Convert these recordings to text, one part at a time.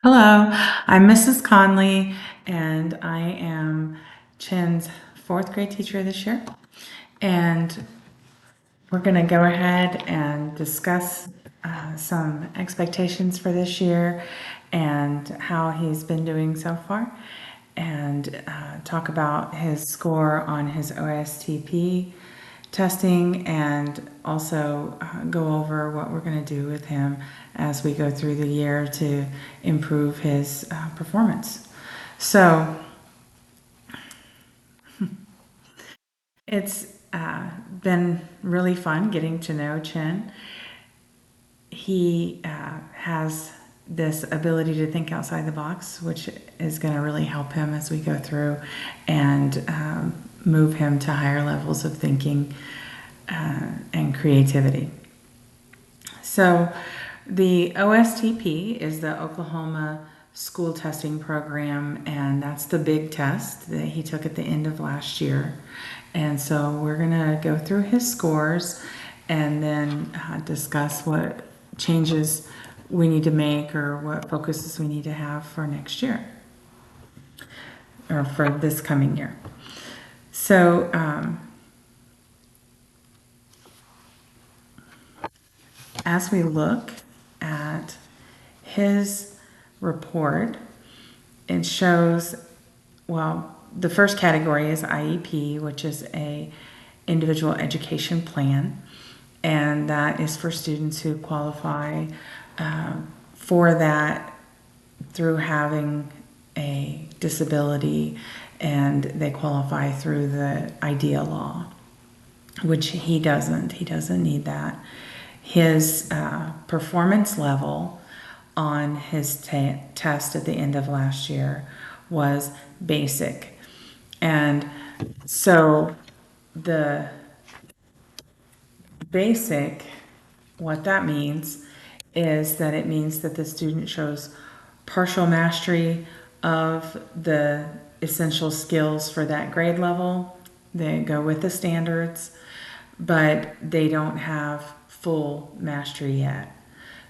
Hello, I'm Mrs. Conley, and I am Chin's fourth grade teacher this year. And we're going to go ahead and discuss some expectations for this year and how he's been doing so far, and talk about his score on his OSTP testing, and also go over what we're going to do with him as we go through the year to improve his performance. So it's been really fun getting to know Chin. He has this ability to think outside the box, which is going to really help him as we go through and move him to higher levels of thinking and creativity. So the OSTP is the Oklahoma School Testing Program, and that's the big test that he took at the end of last year. And so we're going to go through his scores and then discuss what changes we need to make or what focuses we need to have for next year or for this coming year. So as we look at his report, it shows, well, the first category is IEP, which is a individual education plan, and that is for students who qualify for that through having a disability, and they qualify through the IDEA law, which he doesn't. He doesn't need that. His performance level on his test at the end of last year was basic. And so the basic, what that means is that it means that the student shows partial mastery of the essential skills for that grade level. They go with the standards, but they don't have full mastery yet.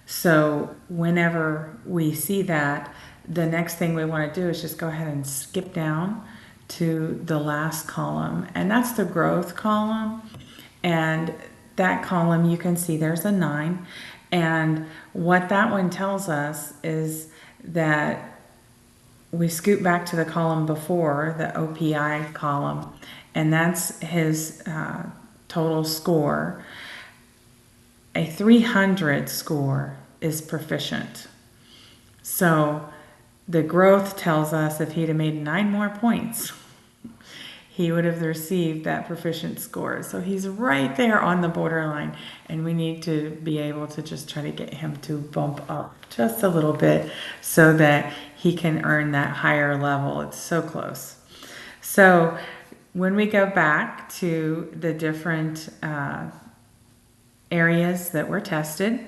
So whenever we see that, the next thing we want to do is just go ahead and skip down to the last column, and that's the growth column. And that column, you can see there's a 9, and what that one tells us is that we scoot back to the column before, the OPI column, and that's his total score. A 300 score is proficient. So the growth tells us if he'd have made 9 more points, he would have received that proficient score. So he's right there on the borderline, and we need to be able to just try to get him to bump up just a little bit so that he can earn that higher level. It's so close. So when we go back to the different areas that were tested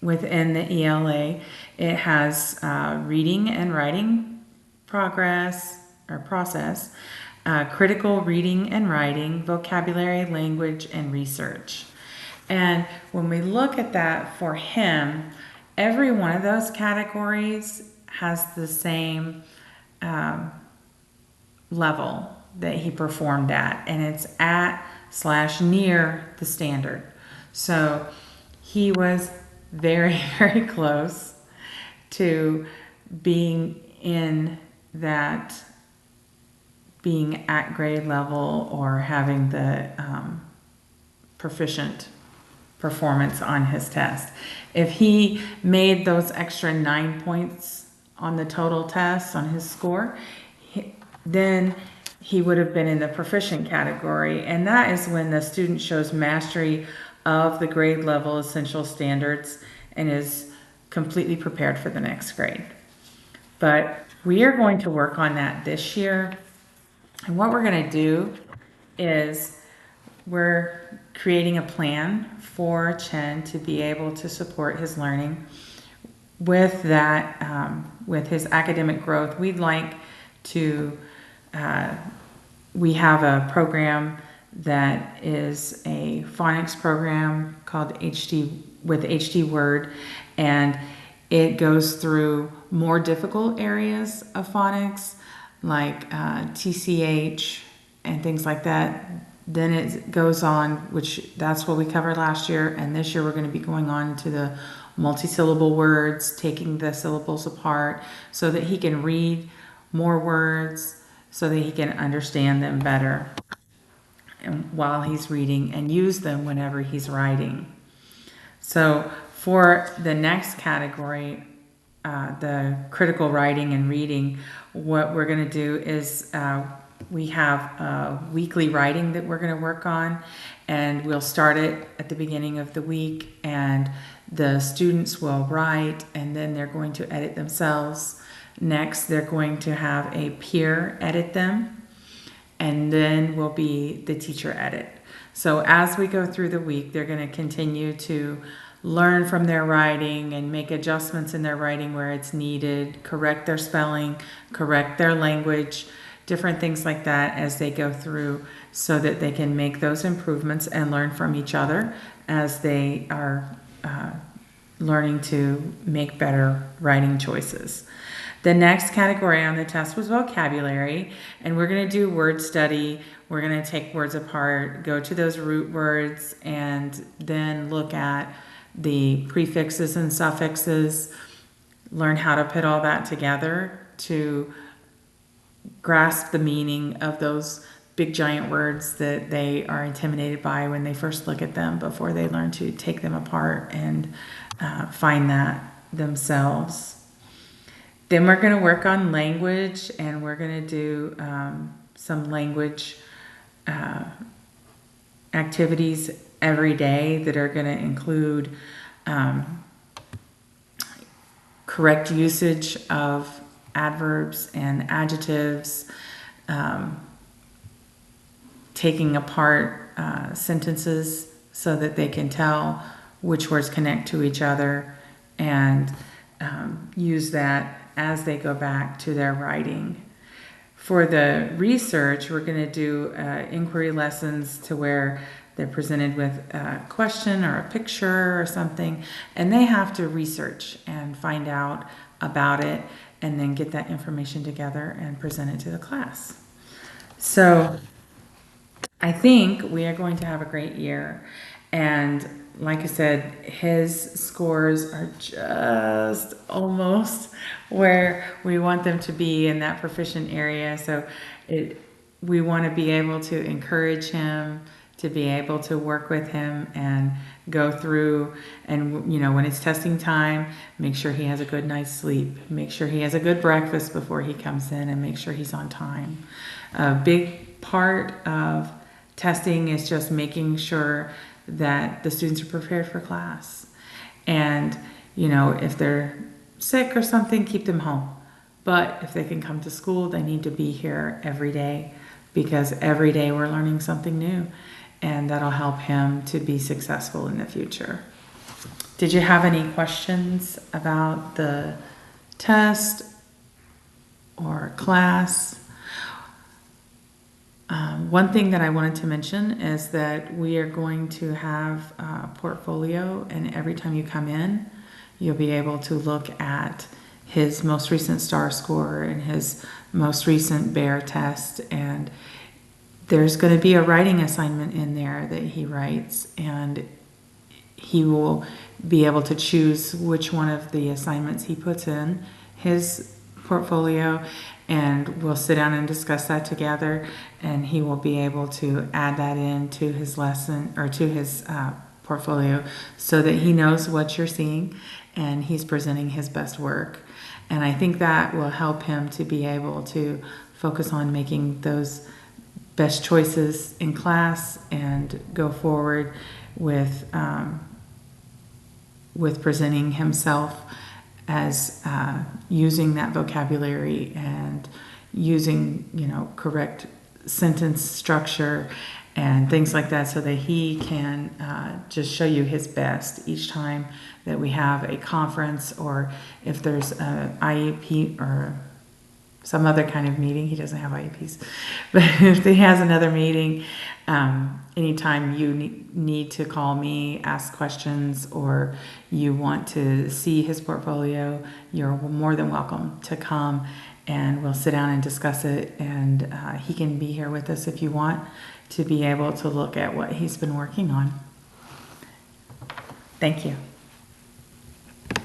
within the ELA, it has reading and writing progress or process, critical reading and writing, vocabulary, language, and research. And when we look at that for him, every one of those categories has the same level that he performed at, and it's at/near the standard. So he was very, very close to being in that, being at grade level or having the proficient performance on his test. If he made those extra 9 points on the total test on his score, then he would have been in the proficient category, and that is when the student shows mastery of the grade level essential standards and is completely prepared for the next grade. But we are going to work on that this year. And what we're going to do is we're creating a plan for Chen to be able to support his learning. With that, with his academic growth, we'd like to, we have a program that is a phonics program called HD Word, and It goes through more difficult areas of phonics, like TCH and things like that. Then it goes on, which that's what we covered last year, and this year we're going to be going on to the multisyllable words, taking the syllables apart so that he can read more words, so that he can understand them better and while he's reading, and use them whenever he's writing. So for the next category, the critical writing and reading, what we're going to do is we have weekly writing that we're going to work on, and we'll start it at the beginning of the week, and the students will write, and then they're going to edit themselves. Next, they're going to have a peer edit them, and then will be the teacher edit. So as we go through the week, they're going to continue to learn from their writing and make adjustments in their writing where it's needed, correct their spelling, correct their language, different things like that as they go through, so that they can make those improvements and learn from each other as they are learning to make better writing choices. The next category on the test was vocabulary, and we're going to do word study. We're going to take words apart, go to those root words, and then look at the prefixes and suffixes, learn how to put all that together to grasp the meaning of those big giant words that they are intimidated by when they first look at them, before they learn to take them apart and find that themselves. Then we're going to work on language, and we're going to do some language activities every day that are going to include correct usage of adverbs and adjectives, taking apart sentences so that they can tell which words connect to each other, and use that as they go back to their writing. For the research, we're going to do inquiry lessons to where they're presented with a question or a picture or something, and they have to research and find out about it, and then get that information together and present it to the class. So I think we are going to have a great year. And like I said, his scores are just almost where we want them to be in that proficient area. So we want to be able to encourage him, to be able to work with him and go through, and when it's testing time, make sure he has a good night's sleep, make sure he has a good breakfast before he comes in, and make sure he's on time. A big part of testing is just making sure that the students are prepared for class. And, if they're sick or something, keep them home. But if they can come to school, they need to be here every day, because every day we're learning something new, and that'll help him to be successful in the future. Did you have any questions about the test or class? One thing that I wanted to mention is that we are going to have a portfolio, and every time you come in, you'll be able to look at his most recent STAR score and his most recent BEAR test, and there's going to be a writing assignment in there that he writes, and he will be able to choose which one of the assignments he puts in his portfolio, and we'll sit down and discuss that together, and he will be able to add that into his lesson or to his portfolio, so that he knows what you're seeing and he's presenting his best work. And I think that will help him to be able to focus on making those best choices in class and go forward with presenting himself as using that vocabulary and using correct sentence structure and things like that, so that he can just show you his best each time that we have a conference, or if there's an IEP or some other kind of meeting. He doesn't have IEPs, but if he has another meeting, anytime you need to call me, ask questions, or you want to see his portfolio, you're more than welcome to come, and we'll sit down and discuss it. And he can be here with us if you want to be able to look at what he's been working on. Thank you.